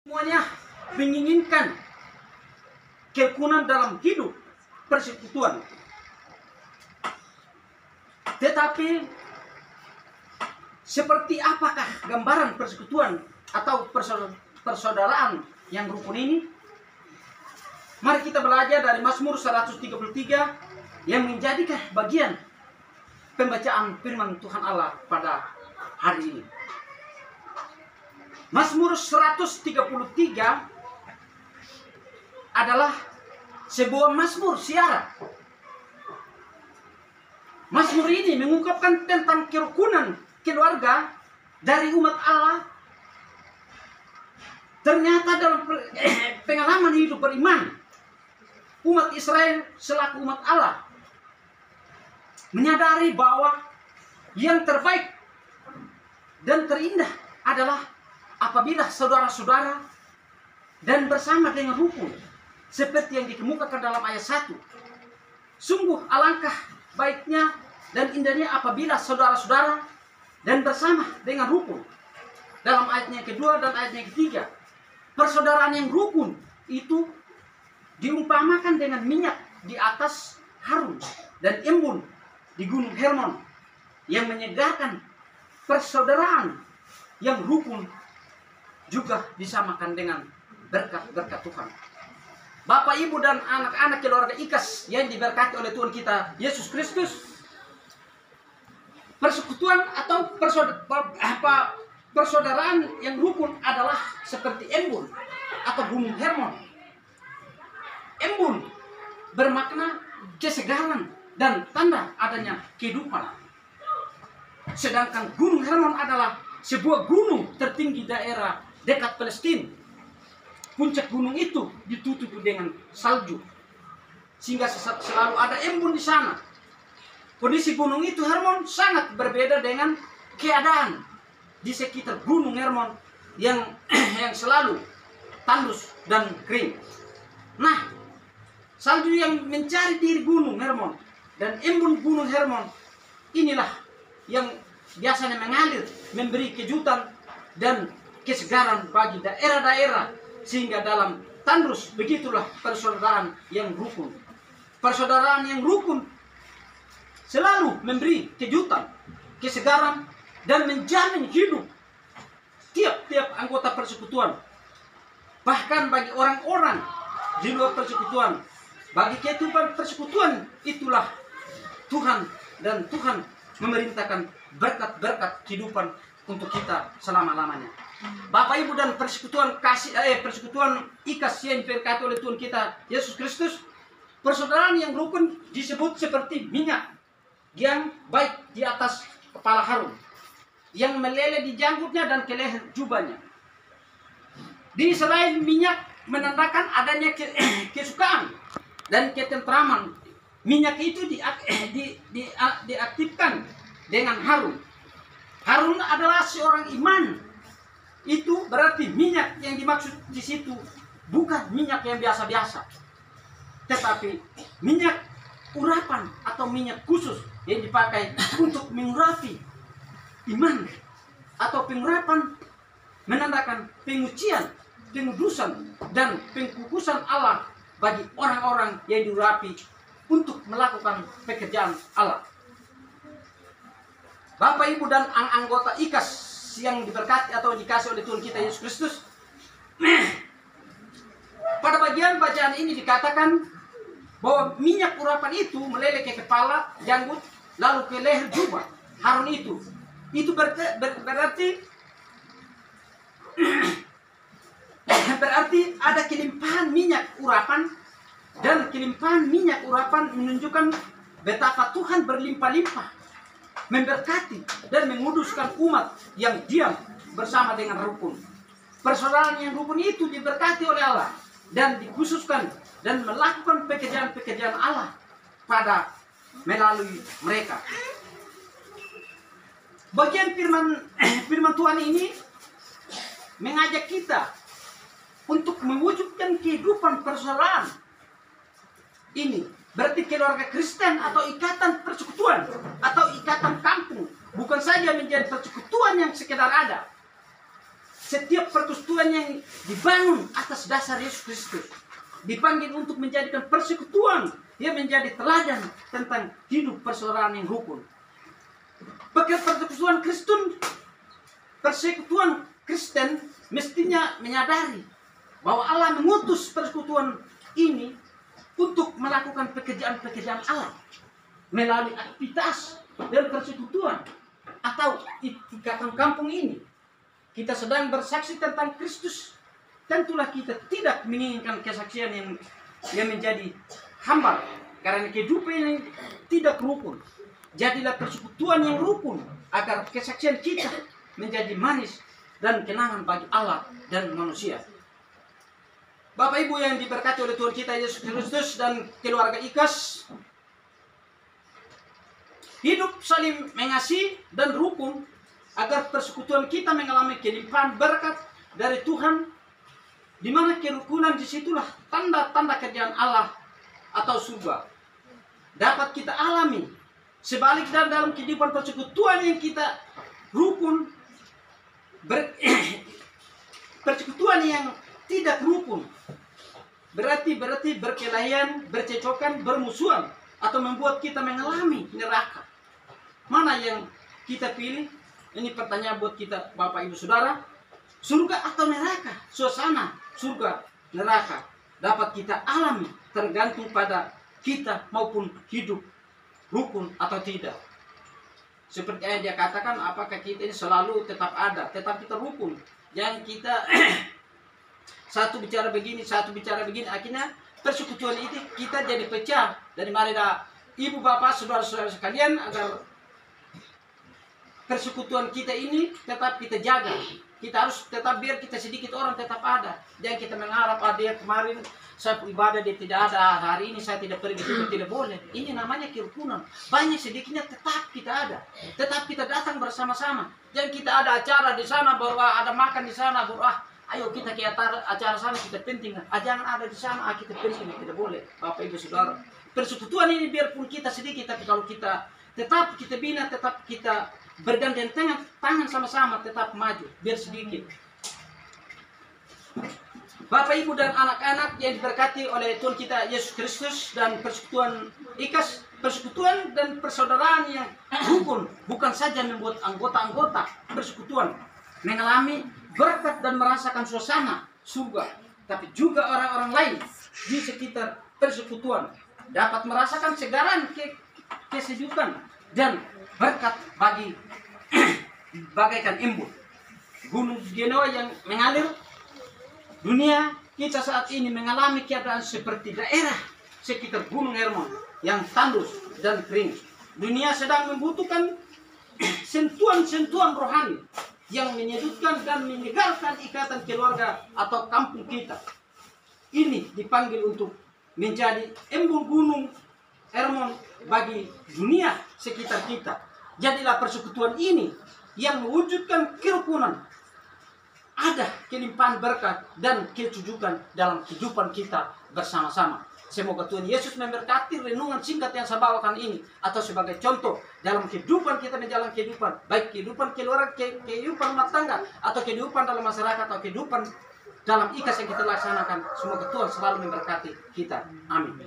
Semuanya menginginkan kerukunan dalam hidup persekutuan. Tetapi seperti apakah gambaran persekutuan atau persaudaraan yang rukun ini? Mari kita belajar dari Mazmur 133 yang menjadi bagian pembacaan firman Tuhan Allah pada hari ini. Mazmur 133 adalah sebuah mazmur siara. Mazmur ini mengungkapkan tentang kerukunan keluarga dari umat Allah. Ternyata dalam pengalaman hidup beriman, umat Israel selaku umat Allah menyadari bahwa yang terbaik dan terindah adalah apabila saudara-saudara dan bersama dengan rukun seperti yang dikemukakan dalam ayat 1. Sungguh alangkah baiknya dan indahnya apabila saudara-saudara dan bersama dengan rukun. Dalam ayatnya yang kedua dan ayatnya yang ketiga, persaudaraan yang rukun itu diumpamakan dengan minyak di atas Harun dan embun di Gunung Hermon yang menyegarkan. Persaudaraan yang rukun juga disamakan dengan berkat-berkat Tuhan. Bapak, Ibu, dan anak-anak keluarga IKAS yang diberkati oleh Tuhan kita Yesus Kristus, persekutuan atau persaudaraan yang rukun adalah seperti embun atau Gunung Hermon. Embun bermakna kesegaran dan tanda adanya kehidupan. Sedangkan Gunung Hermon adalah sebuah gunung tertinggi daerah dekat Palestina. Puncak gunung itu ditutupi dengan salju, sehingga selalu ada embun di sana. Kondisi gunung itu Hermon sangat berbeda dengan keadaan di sekitar Gunung Hermon yang selalu tandus dan kering. Nah, salju yang mencari diri Gunung Hermon dan embun Gunung Hermon inilah yang biasanya mengalir, memberi kejutan dan kesegaran bagi daerah-daerah, sehingga dalam tandus begitulah persaudaraan yang rukun. Persaudaraan yang rukun selalu memberi kejutan, kesegaran, dan menjamin hidup tiap-tiap anggota persekutuan. Bahkan bagi orang-orang di luar persekutuan, bagi kehidupan persekutuan itulah Tuhan, dan Tuhan memerintahkan berkat-berkat kehidupan untuk kita selama-lamanya. Bapak, Ibu, dan persekutuan persekutuan IKAS yang diberkati oleh Tuhan kita Yesus Kristus, persaudaraan yang rukun disebut seperti minyak yang baik di atas kepala Harun, yang meleleh di janggutnya dan ke leher jubahnya. Di selain minyak menandakan adanya kesukaan dan ketentraman, minyak itu diaktifkan dengan Harun. Harun adalah seorang iman. Itu berarti minyak yang dimaksud di situ bukan minyak yang biasa-biasa, tetapi minyak urapan atau minyak khusus yang dipakai untuk mengurapi iman, atau pengurapan menandakan pengucian, pengudusan, dan pengkukusan Allah bagi orang-orang yang diurapi untuk melakukan pekerjaan Allah. Bapak, Ibu, dan anggota IKAS yang diberkati atau dikasih oleh Tuhan kita Yesus Kristus, pada bagian bacaan ini dikatakan bahwa minyak urapan itu meleleh ke kepala, janggut, lalu ke leher jubah Harun itu berarti berarti ada kelimpahan minyak urapan, dan kelimpahan minyak urapan menunjukkan betapa Tuhan berlimpah-limpah memberkati dan menguduskan umat yang diam bersama dengan rukun. Persaudaraan yang rukun itu diberkati oleh Allah dan dikhususkan dan melakukan pekerjaan-pekerjaan Allah pada melalui mereka. Bagian firman Tuhan ini mengajak kita untuk mewujudkan kehidupan persaudaraan ini. Berarti keluarga Kristen atau ikatan persekutuan atau ikatan kampung bukan saja menjadi persekutuan yang sekedar ada, setiap persekutuan yang dibangun atas dasar Yesus Kristus dipanggil untuk menjadikan persekutuan yang menjadi teladan tentang hidup persaudaraan yang rukun. Persekutuan Kristen mestinya menyadari bahwa Allah mengutus persekutuan ini untuk melakukan pekerjaan-pekerjaan Allah melalui aktivitas dan persekutuan atau ikatan kampung ini. Kita sedang bersaksi tentang Kristus. Tentulah kita tidak menginginkan kesaksian yang menjadi hambar karena kehidupan yang tidak rukun. Jadilah persekutuan yang rukun agar kesaksian kita menjadi manis dan kenangan bagi Allah dan manusia. Bapak Ibu yang diberkati oleh Tuhan kita Yesus Kristus dan keluarga IKAS, hidup saling mengasihi dan rukun agar persekutuan kita mengalami kelimpahan berkat dari Tuhan, di mana kerukunan disitulah tanda-tanda kerjaan Allah atau surga dapat kita alami. Sebaliknya dalam kehidupan persekutuan yang kita rukun, persekutuan yang tidak rukun berarti berkelahian, bercecokan, bermusuhan, atau membuat kita mengalami neraka. Mana yang kita pilih? Ini pertanyaan buat kita Bapak Ibu Saudara. Surga atau neraka? Suasana surga neraka dapat kita alami tergantung pada kita maupun hidup rukun atau tidak. Seperti yang dia katakan, apakah kita ini selalu tetap ada, tetap kita rukun. Yang kita satu bicara begini, akhirnya persekutuan itu kita jadi pecah. Dari mana ibu bapak, saudara-saudara sekalian, agar persekutuan kita ini tetap kita jaga. Kita harus tetap, biar kita sedikit orang tetap ada. Jangan kita mengharap, dia kemarin saya ibadah dia tidak ada, hari ini saya tidak pergi, itu tidak boleh. Ini namanya kerukunan. Banyak sedikitnya tetap kita ada, tetap kita datang bersama-sama. Jangan kita ada acara di sana baru ada makan di sana baru ayo kita ke acara sana, kita penting. Jangan ada di sana kita penting, tidak boleh. Bapak Ibu Saudara, persekutuan ini biarpun kita sedikit, tapi kalau kita tetap kita bina, tetap kita bergandengan tangan sama-sama, tetap maju biar sedikit. Bapak Ibu dan anak-anak yang diberkati oleh Tuhan kita Yesus Kristus, dan persekutuan IKAS, persekutuan dan persaudaraan yang rukun bukan saja membuat anggota-anggota persekutuan mengalami berkat dan merasakan suasana surga, tapi juga orang-orang lain di sekitar persekutuan dapat merasakan segaran kesejukan dan berkat bagi bagaikan embun gunung Genoa yang mengalir. Dunia kita saat ini mengalami keadaan seperti daerah sekitar Gunung Hermon yang tandus dan kering. Dunia sedang membutuhkan sentuhan-sentuhan rohani yang menyedutkan dan menyegarkan ikatan keluarga atau kampung kita. Ini dipanggil untuk menjadi embun Gunung Hermon bagi dunia sekitar kita. Jadilah persekutuan ini yang mewujudkan kerukunan, ada kelimpahan berkat dan kecujukan dalam kehidupan kita bersama-sama. Semoga Tuhan Yesus memberkati renungan singkat yang saya bawakan ini, atau sebagai contoh dalam kehidupan kita menjalani kehidupan, baik kehidupan keluarga, kehidupan rumah tangga, atau kehidupan dalam masyarakat, atau kehidupan dalam IKAS yang kita laksanakan. Semoga Tuhan selalu memberkati kita. Amin.